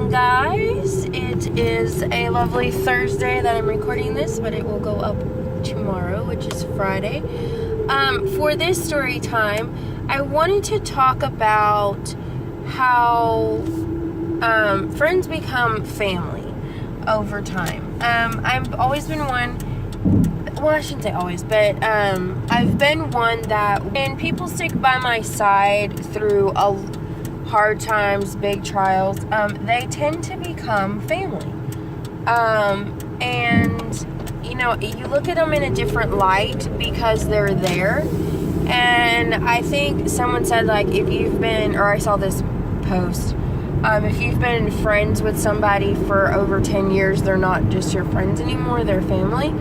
morning, guys. It is a lovely Thursday that I'm recording this, but it will go up tomorrow, which is Friday. For this story time, I wanted to talk about how friends become family over time. I've always been one, well, I shouldn't say always, but I've been one that when people stick by my side through hard times, big trials, they tend to become family. And, you know, you look at them in a different light because they're there. And I think someone said, like, if you've been, or I saw this post, if you've been friends with somebody for over 10 years, they're not just your friends anymore, they're family.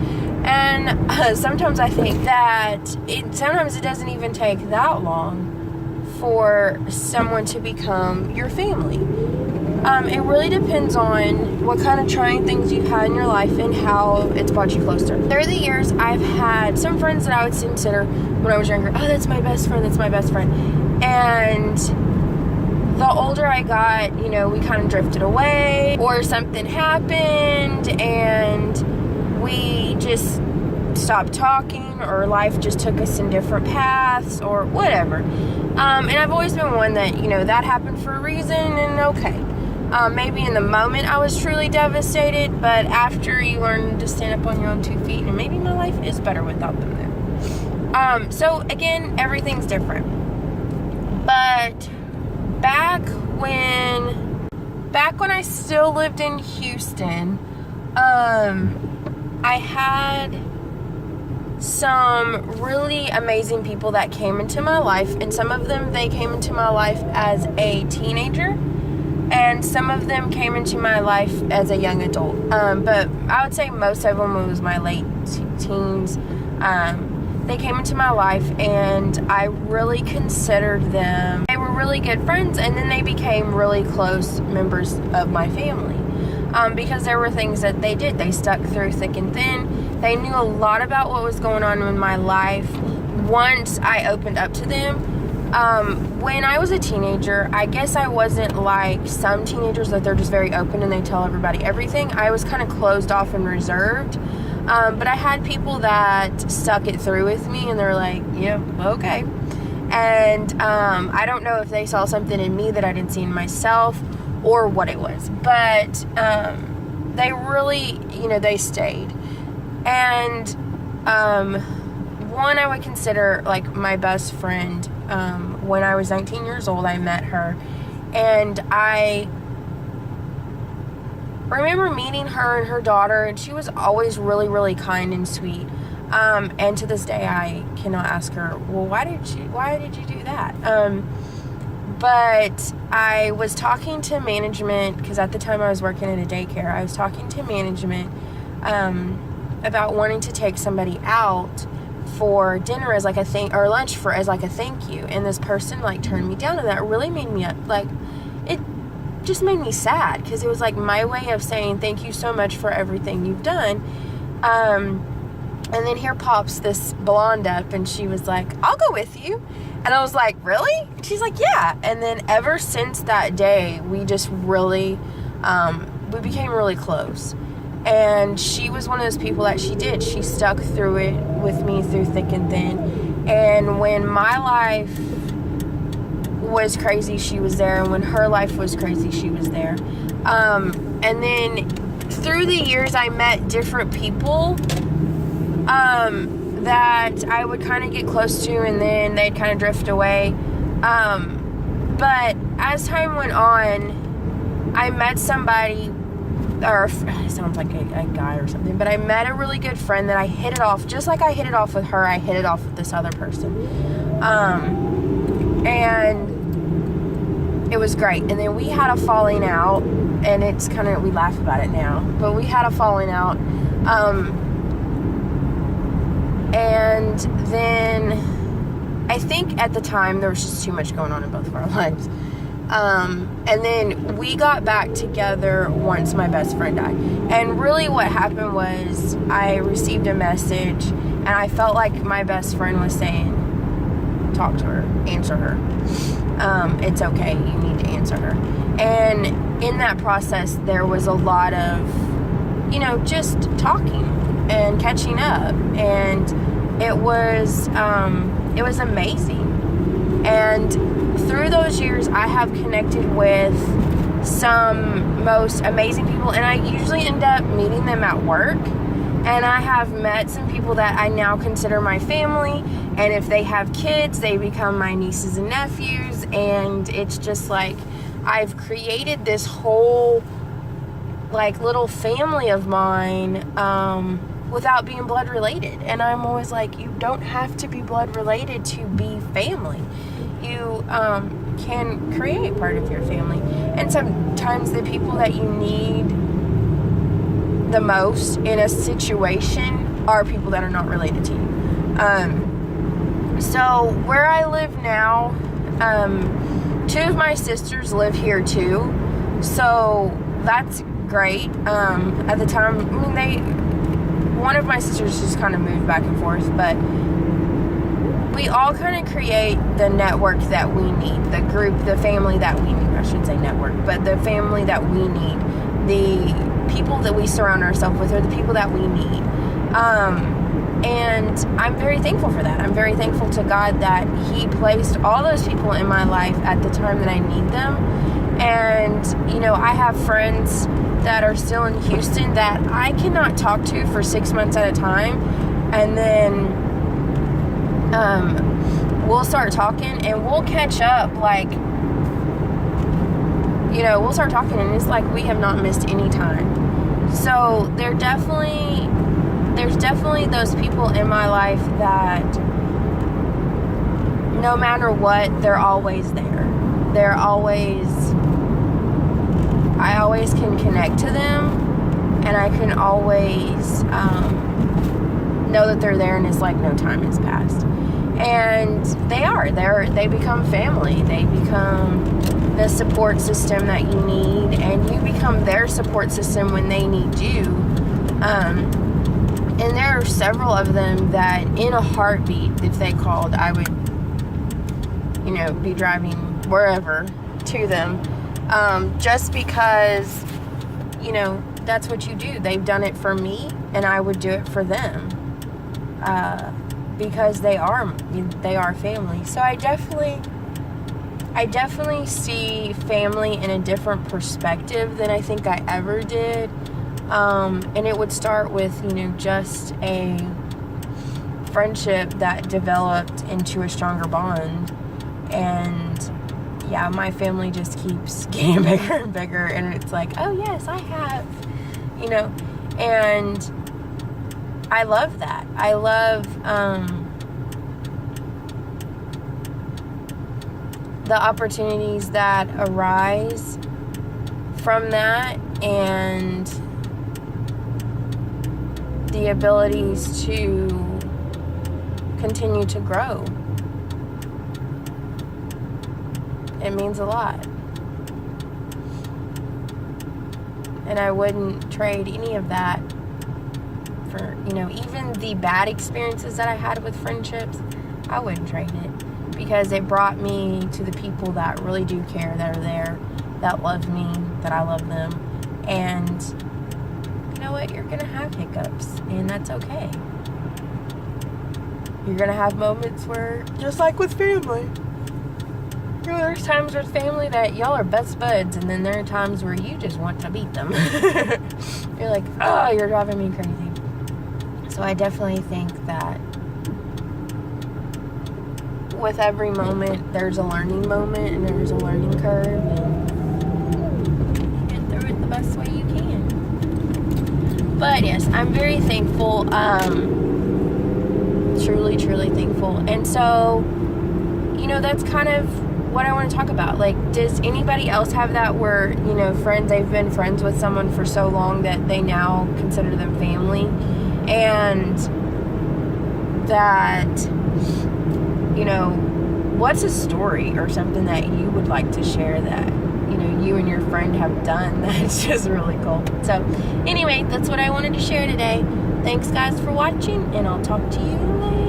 And sometimes I think that sometimes it doesn't even take that long for someone to become your family. It really depends on what kind of trying things you've had in your life and how it's brought you closer. Through the years, I've had some friends that I would consider when I was younger, oh, that's my best friend, that's my best friend. And the older I got, you know, we kind of drifted away, or something happened and we just stopped talking, or life just took us in different paths, or whatever. And I've always been one that, you know, that happened for a reason, and okay. Maybe in the moment I was truly devastated, but after you learn to stand up on your own 2 feet, and maybe my life is better without them there. So again, everything's different. But back when I still lived in Houston, I had some really amazing people that came into my life, and some of them, they came into my life as a teenager, and some of them came into my life as a young adult, but I would say most of them was my late teens. They came into my life, and I really considered them, they were really good friends, and then they became really close members of my family. Because there were things that they did. They stuck through thick and thin. They knew a lot about what was going on in my life once I opened up to them. When I was a teenager, I guess I wasn't like some teenagers that they're just very open and they tell everybody everything. I was kind of closed off and reserved. But I had people that stuck it through with me, and they're like, yeah, okay. And I don't know if they saw something in me that I didn't see in myself, or what it was, but they really, you know, they stayed. And one I would consider like my best friend. When I was 19 years old, I met her, and I remember meeting her and her daughter, and she was always really, really kind and sweet. And to this day, I cannot ask her, well, why did you do that? But I was talking to management, because at the time I was working at a daycare. I was talking to management about wanting to take somebody out for dinner as like a thing, or lunch as like a thank you. And this person like turned me down, and that really made me like, it just made me sad, because it was like my way of saying thank you so much for everything you've done. And then here pops this blonde up, and she was like, I'll go with you. And I was like, really? And she's like, yeah. And then ever since that day, we just really, we became really close. And she was one of those people that she stuck through it with me through thick and thin. And when my life was crazy, she was there. And when her life was crazy, she was there. And then through the years, I met different people that I would kind of get close to, and then they'd kind of drift away. But as time went on, I met somebody, or it sounds like a guy or something, but I met a really good friend that I hit it off, just like I hit it off with her, I hit it off with this other person. And it was great. And then we had a falling out, and it's kind of, we laugh about it now, but we had a falling out. And then I think at the time there was just too much going on in both of our lives. And then we got back together once my best friend died. And really what happened was I received a message, and I felt like my best friend was saying, talk to her, answer her. it's okay. You need to answer her. And in that process, there was a lot of, just talking and catching up. And it was amazing. And through those years, I have connected with some most amazing people, and I usually end up meeting them at work. And I have met some people that I now consider my family, and if they have kids, they become my nieces and nephews. And it's just like I've created this whole like little family of mine without being blood related. And I'm always like, you don't have to be blood related to be family. You can create part of your family. And sometimes the people that you need the most in a situation are people that are not related to you. So where I live now, 2 of my sisters live here too, so that's great. At the time, one of my sisters just kind of moved back and forth, but we all kind of create the network that we need, the group, the family that we need. I shouldn't say network, but the family that we need, the people that we surround ourselves with are the people that we need. And I'm very thankful for that. I'm very thankful to God that He placed all those people in my life at the time that I need them. And, I have friends that are still in Houston that I cannot talk to for 6 months at a time. And then we'll start talking and we'll catch up we'll start talking and it's like we have not missed any time. So there's definitely those people in my life that no matter what, they're always there. I always can connect to them, and I can always know that they're there, and it's like no time has passed. And they become family. They become the support system that you need, and you become their support system when they need you. And there are several of them that in a heartbeat, if they called, I would, be driving wherever to them. Just because, that's what you do. They've done it for me, and I would do it for them. Because they are family. So I definitely see family in a different perspective than I think I ever did. And it would start with, just a friendship that developed into a stronger bond. And yeah, my family just keeps getting bigger and bigger. And it's like, oh yes, I have, and I love that. I love the opportunities that arise from that, and the abilities to continue to grow. It means a lot. And I wouldn't trade any of that for, even the bad experiences that I had with friendships, I wouldn't trade it, because it brought me to the people that really do care, that are there, that love me, that I love them. And you know what? You're going to have hiccups, and that's okay. You're going to have moments where, just like with family, there's times with family that y'all are best buds, and then there are times where you just want to beat them. You're like, oh, you're driving me crazy. So I definitely think that with every moment, there's a learning moment, and there's a learning curve, and you get through it the best way you can. But yes, I'm very thankful, truly, truly thankful. And so, that's kind of what I want to talk about. Like, does anybody else have that where, friends, they've been friends with someone for so long that they now consider them family, and that, what's a story or something that you would like to share that, you and your friend have done that's just really cool? So, anyway, that's what I wanted to share today. Thanks, guys, for watching, and I'll talk to you later.